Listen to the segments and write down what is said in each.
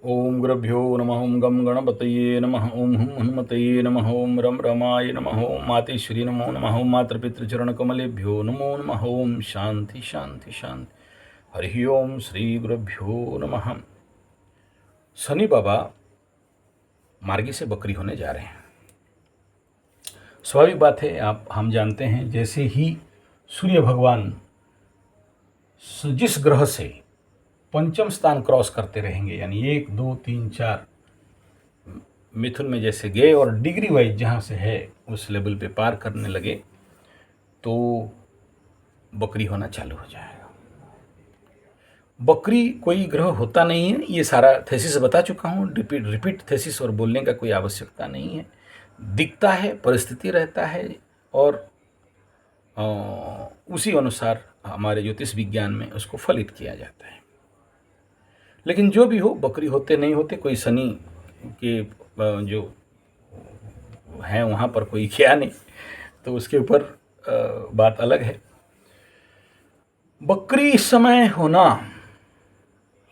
ओम गुरुभ्यो नमः। ओम गम गणपतये नमः। ओम हुम हनुमतये नमः। ओम रम रमाय नमः। ओम मातेश्वरी नमो नमः। ओम मातृपितृचरणकमलेभ्यो नमो नमः। ओम शांति शांति शांति। हरि ओम श्री गुरुभ्यो नमः। शनि बाबा मार्गी से बकरी होने जा रहे हैं। स्वाभाविक बात है, हम जानते हैं, जैसे ही सूर्य भगवान जिस ग्रह से पंचम स्थान क्रॉस करते रहेंगे, यानी 1 2 3 4 मिथुन में जैसे गए और डिग्री वाइज जहाँ से है उस लेवल पे पार करने लगे तो बकरी होना चालू हो जाएगा। बकरी कोई ग्रह होता नहीं है, ये सारा थेसिस बता चुका हूँ। रिपीट थेसिस और बोलने का कोई आवश्यकता नहीं है। दिखता है, परिस्थिति रहता है और उसी अनुसार हमारे ज्योतिष विज्ञान में उसको फलित किया जाता है। लेकिन जो भी हो, बकरी होते नहीं होते, कोई शनि के जो हैं वहाँ पर कोई क्या नहीं, तो उसके ऊपर बात अलग है। बकरी इस समय होना,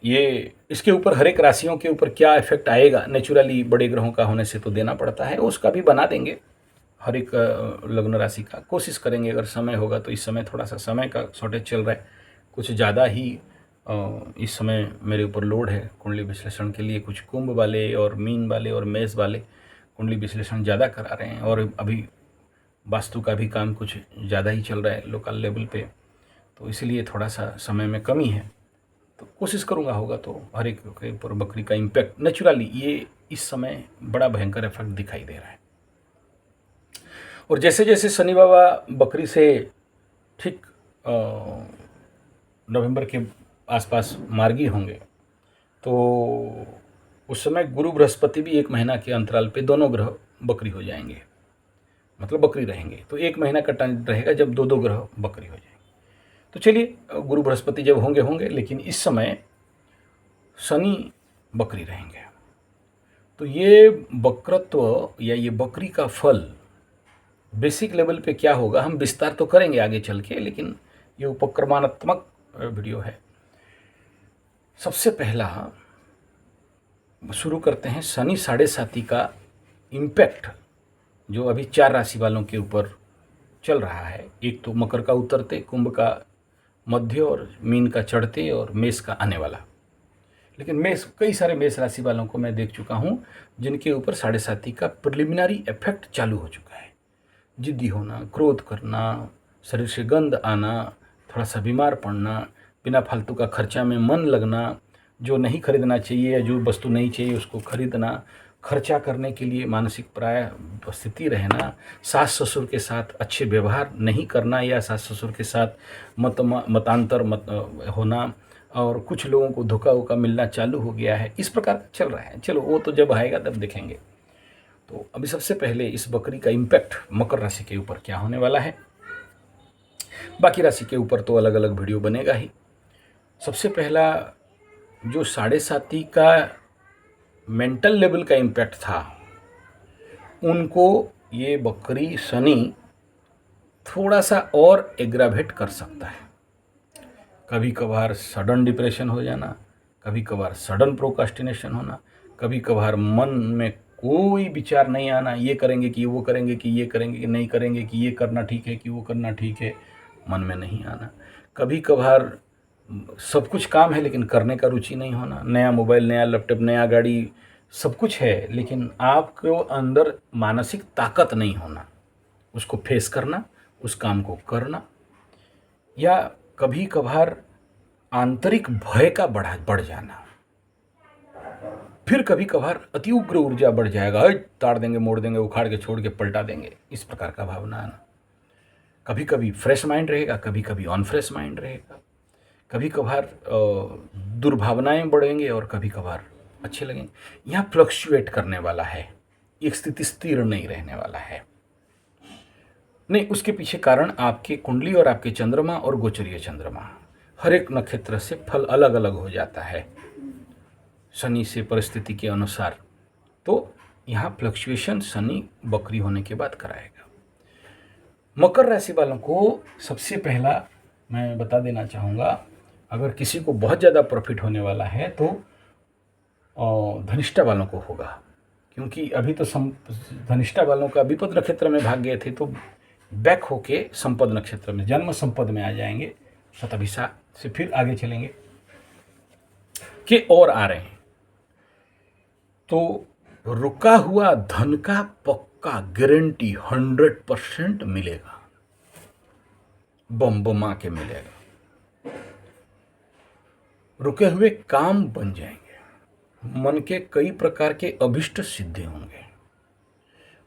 ये इसके ऊपर हर एक राशियों के ऊपर क्या इफेक्ट आएगा, नेचुरली बड़े ग्रहों का होने से तो देना पड़ता है, उसका भी बना देंगे। हर एक लग्न राशि का कोशिश करेंगे, अगर समय होगा तो। इस समय थोड़ा सा समय का शॉर्टेज चल रहा है, कुछ ज़्यादा ही इस समय मेरे ऊपर लोड है कुंडली विश्लेषण के लिए। कुछ कुंभ वाले और मीन वाले और मेष वाले कुंडली विश्लेषण ज़्यादा करा रहे हैं, और अभी वास्तु का भी काम कुछ ज़्यादा ही चल रहा है लोकल लेवल पे, तो इसलिए थोड़ा सा समय में कमी है। तो कोशिश करूँगा, होगा तो हर एक के ऊपर बकरी का इम्पैक्ट नेचुरली ये इस समय बड़ा भयंकर इफेक्ट दिखाई दे रहा है। और जैसे जैसे शनि बाबा बकरी से ठीक नवंबर के आसपास मार्गी होंगे, तो उस समय गुरु बृहस्पति भी 1 महीना के अंतराल पे दोनों ग्रह बकरी हो जाएंगे, मतलब बकरी रहेंगे। तो 1 महीना का टाइम रहेगा जब दो ग्रह बकरी हो जाएंगे। तो चलिए, गुरु बृहस्पति जब होंगे, लेकिन इस समय शनि बकरी रहेंगे। तो ये वक्रत्व या ये बकरी का फल बेसिक लेवल पे क्या होगा, हम विस्तार तो करेंगे आगे चल के, लेकिन ये उपक्रमात्मक वीडियो है। सबसे पहला शुरू करते हैं शनि 7.5 का इम्पैक्ट जो अभी 4 राशि वालों के ऊपर चल रहा है। एक तो मकर का उतरते, कुंभ का मध्य और मीन का चढ़ते और मेष का आने वाला। लेकिन मेष, कई सारे मेष राशि वालों को मैं देख चुका हूँ जिनके ऊपर 7.5 का प्रिलिमिनरी इफेक्ट चालू हो चुका है। जिद्दी होना, क्रोध करना, शरीर से गंध आना, थोड़ा सा बीमार पड़ना, बिना फालतू का खर्चा में मन लगना, जो नहीं खरीदना चाहिए या जो वस्तु नहीं चाहिए उसको खरीदना, खर्चा करने के लिए मानसिक प्राय स्थिति रहना, सास ससुर के साथ अच्छे व्यवहार नहीं करना या सास ससुर के साथ मतांतर होना, और कुछ लोगों को धोखा वोखा मिलना चालू हो गया है। इस प्रकार का चल रहा है। चलो, वो तो जब आएगा तब देखेंगे। तो अभी सबसे पहले इस बकरी का इम्पैक्ट मकर राशि के ऊपर क्या होने वाला है, बाकी राशि के ऊपर तो अलग अलग वीडियो बनेगा ही। सबसे पहला जो 7.5 का मेंटल लेवल का इम्पैक्ट था, उनको ये बकरी शनि थोड़ा सा और एग्रावेट कर सकता है। कभी कभार सडन डिप्रेशन हो जाना, कभी कभार सडन प्रोकास्टिनेशन होना, कभी कभार मन में कोई विचार नहीं आना, ये करेंगे कि वो करेंगे कि ये करेंगे कि नहीं करेंगे, कि ये करना ठीक है कि वो करना ठीक है, मन में नहीं आना। कभी कभार सब कुछ काम है लेकिन करने का रुचि नहीं होना। नया मोबाइल, नया लैपटॉप, नया गाड़ी, सब कुछ है लेकिन आपको अंदर मानसिक ताकत नहीं होना उसको फेस करना, उस काम को करना। या कभी कभार आंतरिक भय का बढ़ जाना। फिर कभी कभार अति उग्र ऊर्जा बढ़ जाएगा, ताड़ देंगे, मोड़ देंगे, उखाड़ के छोड़ के पलटा देंगे, इस प्रकार का भावना आना। कभी कभी फ्रेश माइंड रहेगा, कभी कभी अनफ्रेश माइंड रहेगा। कभी कभार दुर्भावनाएं बढ़ेंगे और कभी कभार अच्छे लगेंगे। यहाँ फ्लक्चुएट करने वाला है, एक स्थिति स्थिर नहीं रहने वाला है। नहीं, उसके पीछे कारण आपके कुंडली और आपके चंद्रमा और गोचरीय चंद्रमा, हर एक नक्षत्र से फल अलग अलग हो जाता है शनि से परिस्थिति के अनुसार। तो यहाँ फ्लक्चुएशन शनि बकरी होने के बाद कराएगा। मकर राशि वालों को सबसे पहला मैं बता देना चाहूँगा, अगर किसी को बहुत ज़्यादा प्रॉफिट होने वाला है तो धनिष्ठा वालों को होगा, क्योंकि अभी तो धनिष्ठा वालों का विपद नक्षत्र में भाग गए थे, तो बैक होके संपद नक्षत्र में जन्म संपद में आ जाएंगे। शतभिषा से फिर आगे चलेंगे कि और आ रहे हैं, तो रुका हुआ धन का पक्का गारंटी 100% मिलेगा, बम बमा के मिलेगा। रुके हुए काम बन जाएंगे, मन के कई प्रकार के अभिष्ट सिद्धि होंगे,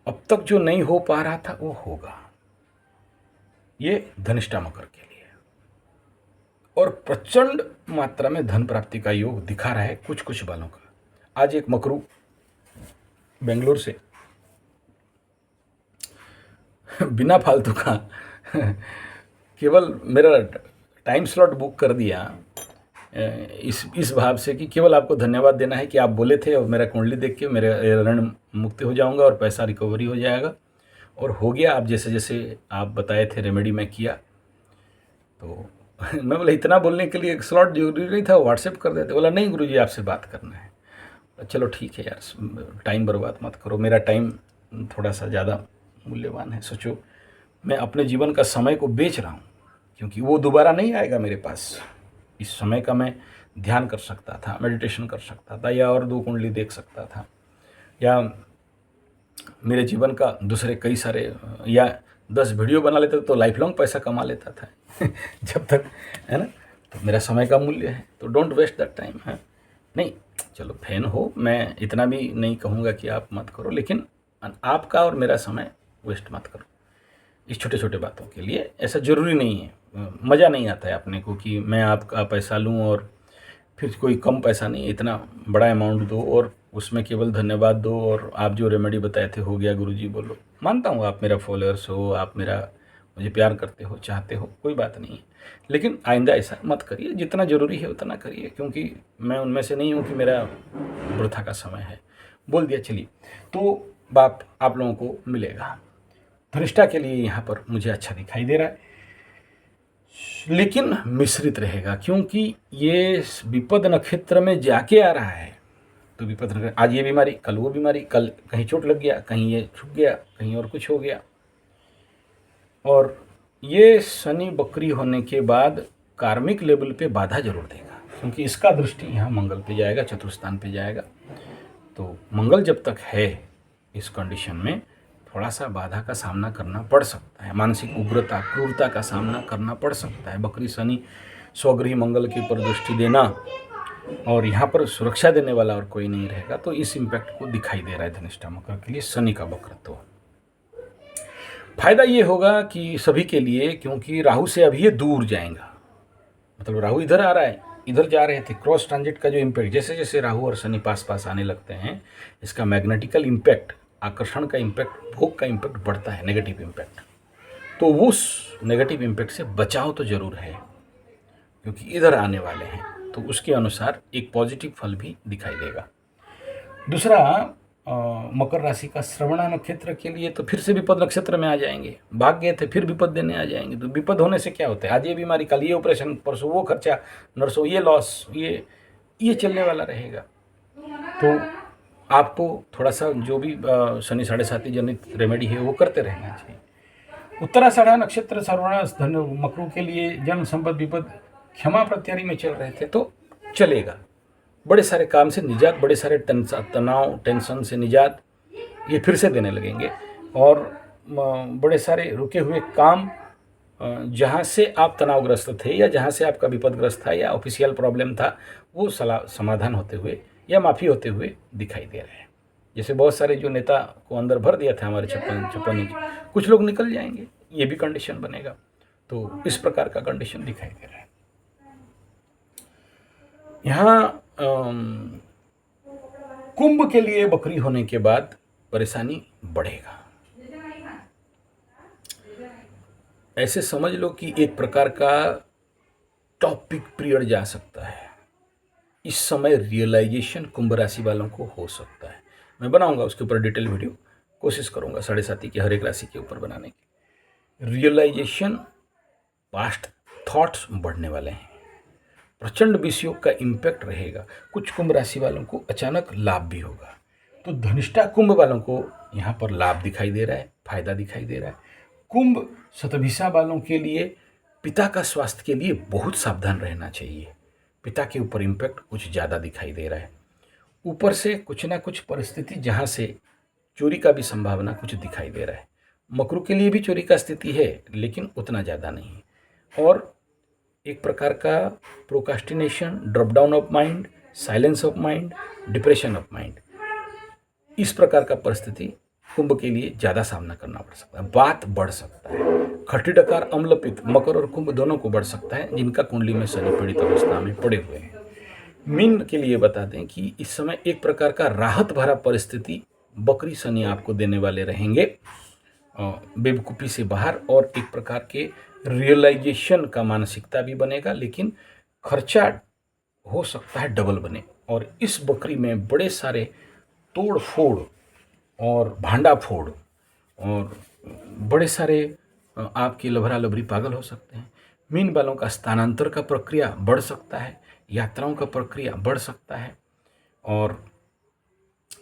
अब तक जो नहीं हो पा रहा था वो होगा। ये धनिष्ठा मकर के लिए, और प्रचंड मात्रा में धन प्राप्ति का योग दिखा रहा है कुछ कुछ बालों का। आज एक मकरू बेंगलोर से बिना फालतू का केवल मेरा टाइम स्लॉट बुक कर दिया इस भाव से कि केवल आपको धन्यवाद देना है कि आप बोले थे, और मेरा कुंडली देख के मेरे ऋण मुक्ति हो जाऊंगा और पैसा रिकवरी हो जाएगा, और हो गया। आप जैसे जैसे आप बताए थे रेमेडी में किया, तो मैं बोला इतना बोलने के लिए एक स्लॉट जरूरी नहीं था, व्हाट्सएप कर देते। बोला नहीं गुरुजी आपसे बात करना है। चलो ठीक है यार, टाइम बर्बाद मत करो, मेरा टाइम थोड़ा सा ज़्यादा मूल्यवान है। सोचो मैं अपने जीवन का समय को बेच रहा हूँ, क्योंकि वो दोबारा नहीं आएगा मेरे पास। इस समय का मैं ध्यान कर सकता था, मेडिटेशन कर सकता था, या और 2 कुंडली देख सकता था, या मेरे जीवन का दूसरे कई सारे, या 10 वीडियो बना लेता तो लाइफ लॉन्ग पैसा कमा लेता था जब तक, है ना। तो मेरा समय का मूल्य है, तो डोंट वेस्ट दैट टाइम है। नहीं चलो फैन हो, मैं इतना भी नहीं कहूँगा कि आप मत करो, लेकिन आपका और मेरा समय वेस्ट मत करो इस छोटे छोटे बातों के लिए। ऐसा ज़रूरी नहीं है, मज़ा नहीं आता है अपने को कि मैं आपका पैसा लूँ और फिर कोई कम पैसा नहीं, इतना बड़ा अमाउंट दो और उसमें केवल धन्यवाद दो, और आप जो रेमेडी बताए थे हो गया गुरुजी बोलो। मानता हूँ आप मेरा फॉलोअर्स हो, आप मुझे प्यार करते हो, चाहते हो, कोई बात नहीं है, लेकिन आइंदा ऐसा मत करिए। जितना ज़रूरी है उतना करिए, क्योंकि मैं उनमें से नहीं हूँ कि मेरा वृथा का समय है। बोल दिया चलिए, तो बाप आप लोगों को मिलेगा। धनिष्ठा के लिए यहाँ पर मुझे अच्छा दिखाई दे रहा है, लेकिन मिश्रित रहेगा, क्योंकि ये विपद नक्षत्र में जाके आ रहा है। तो विपद नक्षत्र, आज ये बीमारी, कल वो बीमारी, कल कहीं चोट लग गया, कहीं ये छूट गया, कहीं और कुछ हो गया। और ये शनि बकरी होने के बाद कार्मिक लेवल पे बाधा जरूर देगा, क्योंकि इसका दृष्टि यहाँ मंगल पे जाएगा, चतुर्थान पे जाएगा। तो मंगल जब तक है इस कंडीशन में थोड़ा सा बाधा का सामना करना पड़ सकता है, मानसिक उग्रता, क्रूरता का सामना करना पड़ सकता है। बकरी शनि स्वगृही मंगल के ऊपर दृष्टि देना, और यहाँ पर सुरक्षा देने वाला और कोई नहीं रहेगा, तो इस इम्पैक्ट को दिखाई दे रहा है धनिष्ठा मकर के लिए शनि का वक्रत्व। फायदा ये होगा कि सभी के लिए, क्योंकि राहु से अभी ये दूर जाएगा, मतलब राहु इधर आ रहा है, इधर जा रहे थे, क्रॉस ट्रांजिट का जो इम्पैक्ट, जैसे जैसे राहु और शनि पास पास आने लगते हैं, इसका मैग्नेटिकल इम्पैक्ट, आकर्षण का इम्पैक्ट, भोग का इम्पैक्ट बढ़ता है, नेगेटिव इम्पैक्ट। तो उस नेगेटिव इम्पैक्ट से बचाव तो जरूर है, क्योंकि इधर आने वाले हैं, तो उसके अनुसार एक पॉजिटिव फल भी दिखाई देगा। दूसरा, मकर राशि का श्रवणा नक्षत्र के लिए तो फिर से विपद नक्षत्र में आ जाएंगे, भाग गए थे फिर विपद देने आ जाएंगे। तो विपद होने से क्या होता है, आज ये बीमारी, कल ये ऑपरेशन, परसों वो खर्चा, नर्सों ये लॉस, ये चलने वाला रहेगा। तो आपको थोड़ा सा जो भी शनि 7.5 जनित रेमेडी है वो करते रहना चाहिए। उत्तराषाढ़ा नक्षत्र श्रवणा धन मकरू के लिए जन्म संपद विपद क्षमा प्रत्यारी में चल रहे थे, तो चलेगा। बड़े सारे काम से निजात, बड़े सारे तनाव टेंशन से निजात ये फिर से देने लगेंगे, और बड़े सारे रुके हुए काम जहाँ से आप तनावग्रस्त थे, या जहाँ से आपका विपदग्रस्त था, या ऑफिशियल प्रॉब्लम था, वो समाधान होते हुए या माफ़ी होते हुए दिखाई दे रहे हैं। जैसे बहुत सारे जो नेता को अंदर भर दिया था हमारे 56 इंच, कुछ लोग निकल जाएंगे, ये भी कंडीशन बनेगा। तो इस प्रकार का कंडीशन दिखाई दे रहा है। यहाँ कुंभ के लिए बकरी होने के बाद परेशानी बढ़ेगा। ऐसे समझ लो कि एक प्रकार का टॉपिक पीरियड जा सकता है। इस समय रियलाइजेशन कुंभ राशि वालों को हो सकता है। मैं बनाऊंगा उसके ऊपर डिटेल वीडियो, कोशिश करूंगा 7.5 की हर एक राशि के ऊपर बनाने की। रियलाइजेशन, पास्ट थॉट्स बढ़ने वाले हैं, प्रचंड विषयोग का इम्पैक्ट रहेगा। कुछ कुंभ राशि वालों को अचानक लाभ भी होगा। तो धनिष्ठा कुंभ वालों को यहाँ पर लाभ दिखाई दे रहा है, फायदा दिखाई दे रहा है। कुंभ शतभिषा वालों के लिए पिता का स्वास्थ्य के लिए बहुत सावधान रहना चाहिए। पिता के ऊपर इम्पैक्ट कुछ ज़्यादा दिखाई दे रहा है। ऊपर से कुछ ना कुछ परिस्थिति जहाँ से चोरी का भी संभावना कुछ दिखाई दे रहा है। मकरू के लिए भी चोरी का स्थिति है, लेकिन उतना ज़्यादा नहीं। और एक प्रकार का procrastination, drop down of mind, silence of mind, depression of mind, इस प्रकार का परिस्थिति कुंभ के लिए ज़्यादा सामना करना पड़ सकता है। बात बढ़ सकता है। खट्टी डकार, अम्लपित्त, मकर और कुंभ दोनों को बढ़ सकता है जिनका कुंडली में शनि पीड़ित अवस्था में पड़े हुए हैं। मीन के लिए बता दें कि इस समय एक प्रकार का राहत भरा परिस्थिति बकरी शनि आपको देने वाले रहेंगे, बेवकूफ़ी से बाहर, और एक प्रकार के रियलाइजेशन का मानसिकता भी बनेगा, लेकिन खर्चा हो सकता है डबल बने। और इस बकरी में बड़े सारे तोड़ फोड़ और भांडा फोड़ और बड़े सारे आपके लभरा लभरी पागल हो सकते हैं। मीन वालों का स्थानांतर का प्रक्रिया बढ़ सकता है, यात्राओं का प्रक्रिया बढ़ सकता है। और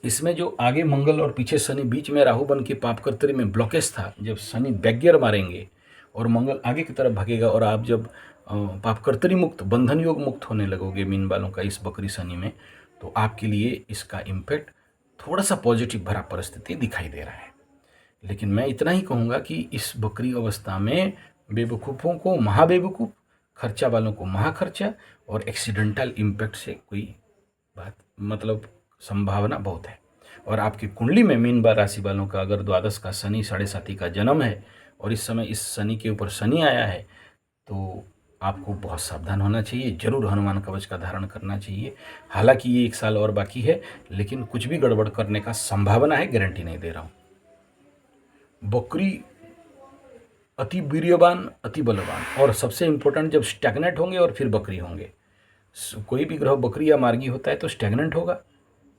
इसमें जो आगे मंगल और पीछे शनि, बीच में राहु बन के पापकर्तरी में ब्लॉकेज था, जब शनि बैकगियर मारेंगे और मंगल आगे की तरफ भागेगा और आप जब पापकर्तरी मुक्त, बंधन योग मुक्त होने लगोगे मीन वालों का इस बकरी शनि में, तो आपके लिए इसका इम्पैक्ट थोड़ा सा पॉजिटिव भरा परिस्थिति दिखाई दे रहा है। लेकिन मैं इतना ही कहूँगा कि इस बकरी अवस्था में बेवकूफ़ों को महाबेवकूफ़, खर्चा वालों को महाखर्चा, और एक्सीडेंटल इम्पैक्ट से कोई बात मतलब संभावना बहुत है। और आपकी कुंडली में मीन राशि वालों का अगर द्वादश का शनि, साढ़े साथी का जन्म है और इस समय इस शनि के ऊपर शनि आया है, तो आपको बहुत सावधान होना चाहिए। जरूर हनुमान कवच का धारण करना चाहिए। हालांकि ये 1 साल और बाकी है, लेकिन कुछ भी गड़बड़ करने का संभावना है, गारंटी नहीं दे रहा हूँ। बकरी अति वीर्यवान, अति बलवान, और सबसे इम्पोर्टेंट जब स्टैग्नेंट होंगे और फिर बकरी होंगे। कोई भी ग्रह बकरी या मार्गी होता है तो स्टैग्नेंट होगा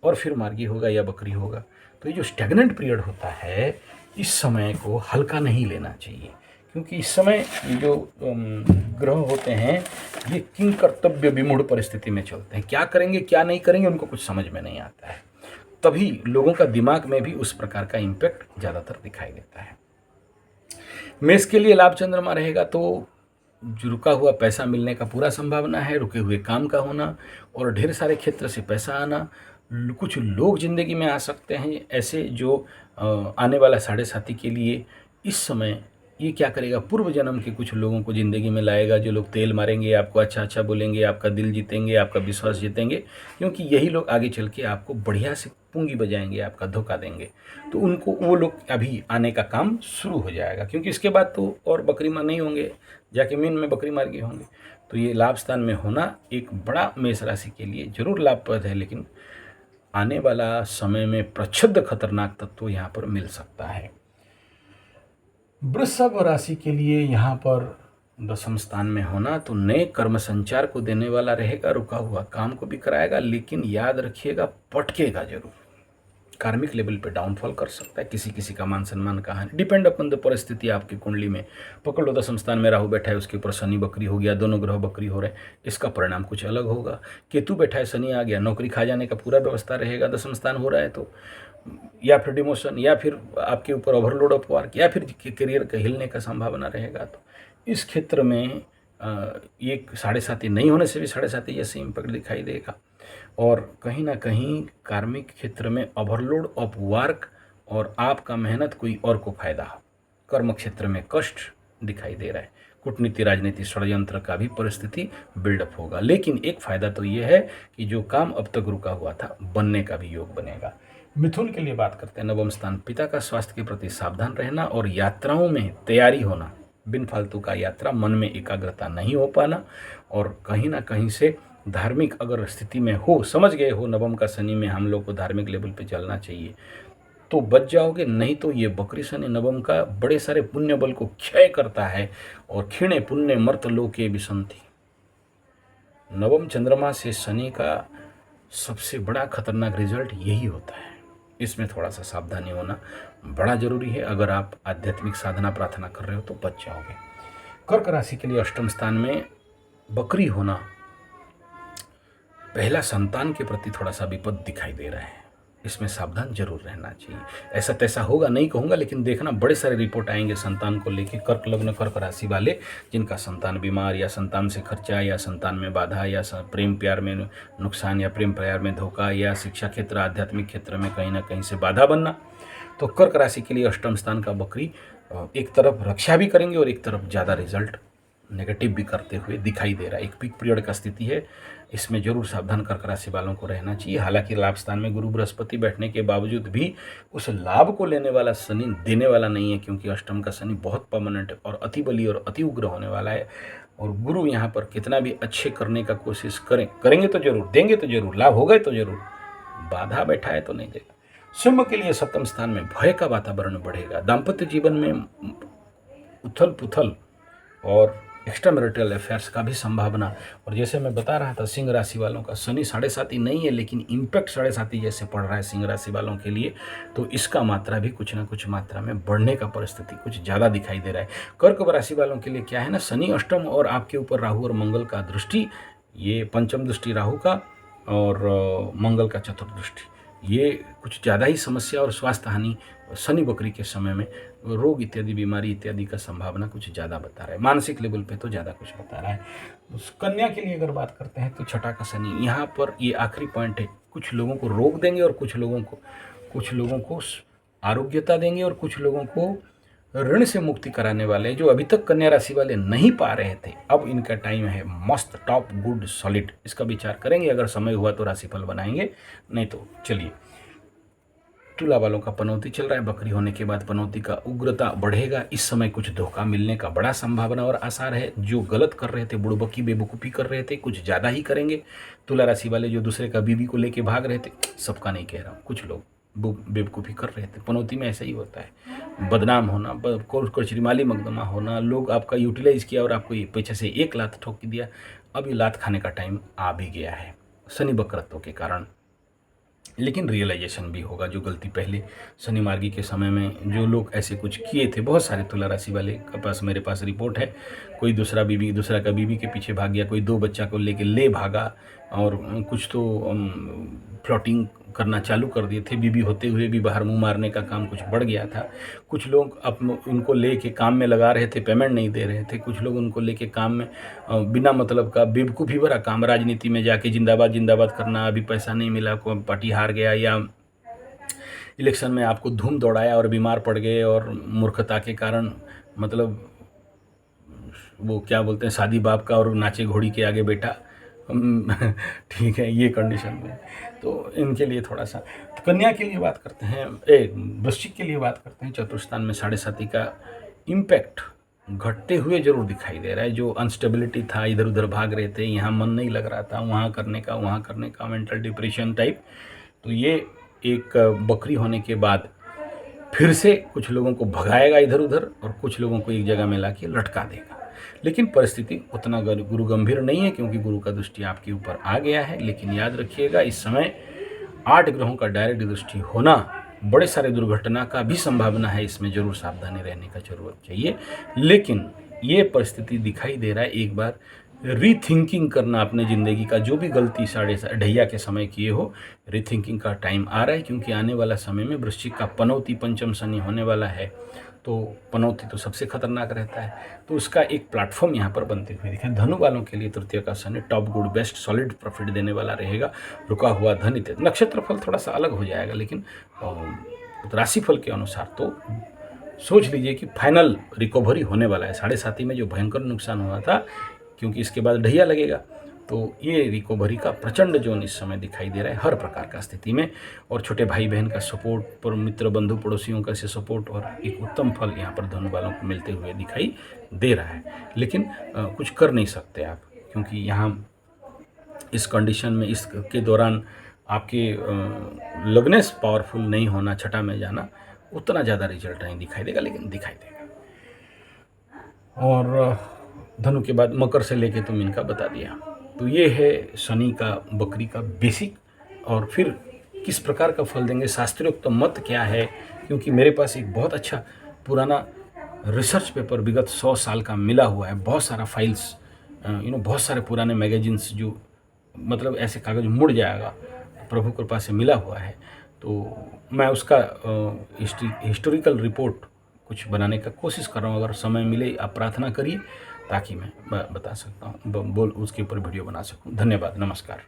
और फिर मार्गी होगा या बकरी होगा। तो ये जो स्टैग्नेंट पीरियड होता है, इस समय को हल्का नहीं लेना चाहिए, क्योंकि इस समय ये जो ग्रह होते हैं ये किंग कर्तव्य विमूढ़ परिस्थिति में चलते हैं। क्या करेंगे क्या नहीं करेंगे उनको कुछ समझ में नहीं आता है। तभी लोगों का दिमाग में भी उस प्रकार का इम्पैक्ट ज़्यादातर दिखाई देता है। मेष के लिए लाभ चंद्रमा रहेगा तो जो रुका हुआ पैसा मिलने का पूरा संभावना है, रुके हुए काम का होना और ढेर सारे क्षेत्र से पैसा आना। कुछ लोग जिंदगी में आ सकते हैं ऐसे जो आने वाला साढ़े साथी के लिए इस समय ये क्या करेगा, पूर्व जन्म के कुछ लोगों को ज़िंदगी में लाएगा, जो लोग तेल मारेंगे, आपको अच्छा अच्छा बोलेंगे, आपका दिल जीतेंगे, आपका विश्वास जीतेंगे, क्योंकि यही लोग आगे चल के आपको बढ़िया से पूंगी बजाएंगे, आपका धोखा देंगे। तो उनको वो लोग अभी आने का काम शुरू हो जाएगा, क्योंकि इसके बाद तो और बकरी मार नहीं होंगे, जाके मीन में बकरी मार के होंगे। तो ये लाभ स्थान में होना एक बड़ा मेष राशि के लिए जरूर लाभप्रद है, लेकिन आने वाला समय में प्रच्छद खतरनाक तत्व यहाँ पर मिल सकता है। वृषभ राशि के लिए यहाँ पर दशम स्थान में होना तो नए कर्म संचार को देने वाला रहेगा, रुका हुआ काम को भी कराएगा, लेकिन याद रखिएगा पटकेगा जरूर। कार्मिक लेवल पे डाउनफॉल कर सकता है, किसी किसी का मान सम्मान का हानि, डिपेंड अपन द परिस्थिति आपकी कुंडली में। पकड़ लो दशम स्थान में राहु बैठा है, उसके ऊपर शनि बकरी हो गया, दोनों ग्रह बकरी हो रहे हैं, इसका परिणाम कुछ अलग होगा। केतु बैठा है, शनि आ गया, नौकरी खा जाने का पूरा व्यवस्था रहेगा। दशम स्थान हो रहा है तो या फिर डिमोशन, या फिर आपके ऊपर ओवरलोड ऑफ वर्क, या फिर करियर का हिलने का संभावना रहेगा। तो इस क्षेत्र में ये साढ़े साथी नहीं होने से भी साढ़े साथी जैसे इम्पैक्ट दिखाई देगा। और कहीं ना कहीं कार्मिक क्षेत्र में ओवरलोड ऑफ वर्क और आपका मेहनत कोई और को फायदा हो, कर्म क्षेत्र में कष्ट दिखाई दे रहा है। कूटनीति, राजनीति, षड्यंत्र का भी परिस्थिति बिल्डअप होगा। लेकिन एक फायदा तो ये है कि जो काम अब तक रुका हुआ था बनने का भी योग बनेगा। मिथुन के लिए बात करते हैं, नवम स्थान, पिता का स्वास्थ्य के प्रति सावधान रहना और यात्राओं में तैयारी होना, बिन फालतू का यात्रा, मन में एकाग्रता नहीं हो पाना, और कहीं ना कहीं से धार्मिक अगर स्थिति में हो, समझ गए हो नवम का शनि में हम लोग को धार्मिक लेवल पे चलना चाहिए तो बच जाओगे, नहीं तो ये बकरी शनि नवम का बड़े सारे पुण्य बल को क्षय करता है। और क्षीणे पुण्य मर्त लोके विसंति, नवम चंद्रमा से शनि का सबसे बड़ा खतरनाक रिजल्ट यही होता है। इसमें थोड़ा सा सावधानी होना बड़ा जरूरी है। अगर आप आध्यात्मिक साधना प्रार्थना कर रहे हो तो बच जाओगे। कर्क राशि के लिए अष्टम स्थान में बकरी होना पहला संतान के प्रति थोड़ा सा विपद दिखाई दे रहा है, इसमें सावधान जरूर रहना चाहिए। ऐसा तैसा होगा नहीं कहूँगा, लेकिन देखना बड़े सारे रिपोर्ट आएंगे संतान को लेके। कर्क लग्न कर्क राशि वाले जिनका संतान बीमार, या संतान से खर्चा, या संतान में बाधा, या प्रेम प्यार में नुकसान, या प्रेम प्यार में धोखा, या शिक्षा क्षेत्र आध्यात्मिक क्षेत्र में कहीं ना कहीं से बाधा बनना, तो कर्क राशि के लिए अष्टम स्थान का बकरी एक तरफ रक्षा भी करेंगे और एक तरफ ज़्यादा रिजल्ट नेगेटिव भी करते हुए दिखाई दे रहा है। एक पीक पीरियड का स्थिति है, इसमें जरूर सावधान कर्क राशि वालों को रहना चाहिए। हालांकि लाभ स्थान में गुरु बृहस्पति बैठने के बावजूद भी उस लाभ को लेने वाला शनि देने वाला नहीं है, क्योंकि अष्टम का शनि बहुत परमानेंट और अति बली और अति उग्र होने वाला है। और गुरु यहाँ पर कितना भी अच्छे करने का कोशिश करेंगे तो जरूर, देंगे तो जरूर, लाभ होगा तो जरूर, बाधा बैठा है तो नहीं देगा। सिंह के लिए सप्तम स्थान में भय का वातावरण बढ़ेगा। दाम्पत्य जीवन में उथल पुथल और एक्स्ट्रा मैरिटल अफेयर्स का भी संभावना। और जैसे मैं बता रहा था, सिंह राशि वालों का शनि 7.5 नहीं है, लेकिन इम्पैक्ट 7.5 जैसे पड़ रहा है सिंह राशि वालों के लिए, तो इसका मात्रा भी कुछ ना कुछ मात्रा में बढ़ने का परिस्थिति कुछ ज़्यादा दिखाई दे रहा है। कर्क राशि वालों के लिए क्या है ना, शनि अष्टम और आपके ऊपर राहु और मंगल का दृष्टि, ये पंचम दृष्टि राहु का और मंगल का चतुर्थ दृष्टि, ये कुछ ज़्यादा ही समस्या और स्वास्थ्य हानि शनि बकरी के समय में रोग इत्यादि बीमारी इत्यादि का संभावना कुछ ज़्यादा बता रहा है। मानसिक लेवल पे तो ज़्यादा कुछ बता रहा है। उस कन्या के लिए अगर बात करते हैं तो छठा का शनि, यहाँ पर ये आखिरी पॉइंट है। कुछ लोगों को रोग देंगे और कुछ लोगों को आरोग्यता देंगे और कुछ लोगों को ऋण से मुक्ति कराने वाले, जो अभी तक कन्या राशि वाले नहीं पा रहे थे, अब इनका टाइम है मस्त टॉप गुड सॉलिड। इसका विचार करेंगे, अगर समय हुआ तो राशिफल बनाएंगे, नहीं तो चलिए। तुला वालों का पनौती चल रहा है, बकरी होने के बाद पनौती का उग्रता बढ़ेगा। इस समय कुछ धोखा मिलने का बड़ा संभावना और आसार है। जो गलत कर रहे थे, बुड़बकी बेवकूफ़ी कर रहे थे, कुछ ज़्यादा ही करेंगे। तुला राशि वाले जो दूसरे का बीवी को लेके भाग रहे थे, सबका नहीं कह रहा हूँ, कुछ लोग बेवकूफ़ी कर रहे थे। पनौती में ऐसा ही होता है, बदनाम होना, कोर्ट कचहरी माली मुकदमा होना, लोग आपका यूटिलाइज किया और आपको पीछे से एक लात ठोक दिया। अब ये लात खाने का टाइम आ भी गया है शनि वक्रत्व के कारण। लेकिन रियलाइजेशन भी होगा, जो गलती पहले शनि मार्गी के समय में जो लोग ऐसे कुछ किए थे, बहुत सारे तुला राशि वाले के पास, मेरे पास रिपोर्ट है। कोई दूसरा का बीवी के पीछे भाग गया, कोई 2 बच्चा को लेके ले भागा, और कुछ तो फ्लॉटिंग करना चालू कर दिए थे। बीवी होते हुए भी बाहर मुंह मारने का काम कुछ बढ़ गया था। कुछ लोग उनको लेके काम में लगा रहे थे, पेमेंट नहीं दे रहे थे। कुछ लोग उनको लेके काम में बिना मतलब का बेवकूफ़ी भरा काम, राजनीति में जाके जिंदाबाद जिंदाबाद करना, अभी पैसा नहीं मिला, कोई पार्टी हार गया, या इलेक्शन में आपको धूम दौड़ाया और बीमार पड़ गए, और मूर्खता के कारण मतलब वो क्या बोलते हैं, शादी बाप का और नाचे घोड़ी के आगे बेटा, ठीक है, ये कंडीशन में। तो इनके लिए थोड़ा सा, तो कन्या के लिए बात करते हैं, वृश्चिक के लिए बात करते हैं। चतुर्थान में 7.5 का इम्पैक्ट घटते हुए जरूर दिखाई दे रहा है। जो अनस्टेबिलिटी था, इधर उधर भाग रहे थे, यहाँ मन नहीं लग रहा था, वहाँ करने का मेंटल डिप्रेशन टाइप, तो ये एक बकरी होने के बाद फिर से कुछ लोगों को भगाएगा इधर उधर, और कुछ लोगों को एक जगह में ला के लटका देगा। लेकिन परिस्थिति उतना गुरु गंभीर नहीं है, क्योंकि गुरु का दृष्टि आपके ऊपर आ गया है। लेकिन याद रखिएगा, इस समय 8 ग्रहों का डायरेक्ट दृष्टि होना, बड़े सारे दुर्घटना का भी संभावना है। इसमें जरूर सावधानी रहने का जरूरत चाहिए। लेकिन ये परिस्थिति दिखाई दे रहा है, एक बार रीथिंकिंग करना अपने ज़िंदगी का, जो भी गलती 2.5 के समय किए हो, रीथिंकिंग का टाइम आ रहा है। क्योंकि आने वाला समय में वृश्चिक का पनौती पंचम शनि होने वाला है, तो पनौती तो सबसे खतरनाक रहता है, तो उसका एक प्लेटफॉर्म यहाँ पर बनते हुए दिखा। धनु वालों के लिए तृतीय का Shani top good best solid profit देने वाला रहेगा। रुका हुआ धन इत्यादि, नक्षत्रफल थोड़ा सा अलग हो जाएगा, लेकिन राशिफल के अनुसार तो सोच लीजिए कि फाइनल रिकवरी होने वाला है। 7.5 में जो भयंकर नुकसान हुआ था, क्योंकि इसके बाद ढैया लगेगा, तो ये रिकवरी का प्रचंड जोन इस समय दिखाई दे रहा है हर प्रकार का स्थिति में। और छोटे भाई बहन का सपोर्ट, पर मित्र बंधु पड़ोसियों का से सपोर्ट, और एक उत्तम फल यहाँ पर धनु वालों को मिलते हुए दिखाई दे रहा है। लेकिन कुछ कर नहीं सकते आप, क्योंकि यहाँ इस कंडीशन में, इसके दौरान आपके लगने से पावरफुल नहीं होना, छठा में जाना, उतना ज़्यादा रिजल्ट नहीं दिखाई देगा, लेकिन दिखाई देगा। और धनु के बाद मकर से लेके तो इनका बता दिया। तो ये है शनि का बकरी का बेसिक। और फिर किस प्रकार का फल देंगे, शास्त्रोक्त मत क्या है, क्योंकि मेरे पास एक बहुत अच्छा पुराना रिसर्च पेपर विगत 100 साल का मिला हुआ है। बहुत सारा फाइल्स, बहुत सारे पुराने मैगजीन्स जो मतलब ऐसे कागज़ मुड़ जाएगा, प्रभु कृपा से मिला हुआ है। तो मैं उसका हिस्टोरिकल रिपोर्ट कुछ बनाने का कोशिश कर रहा हूँ। अगर समय मिले आप प्रार्थना करिए ताकि मैं बता सकता हूँ, बोल उसके ऊपर वीडियो बना सकूँ। धन्यवाद, नमस्कार।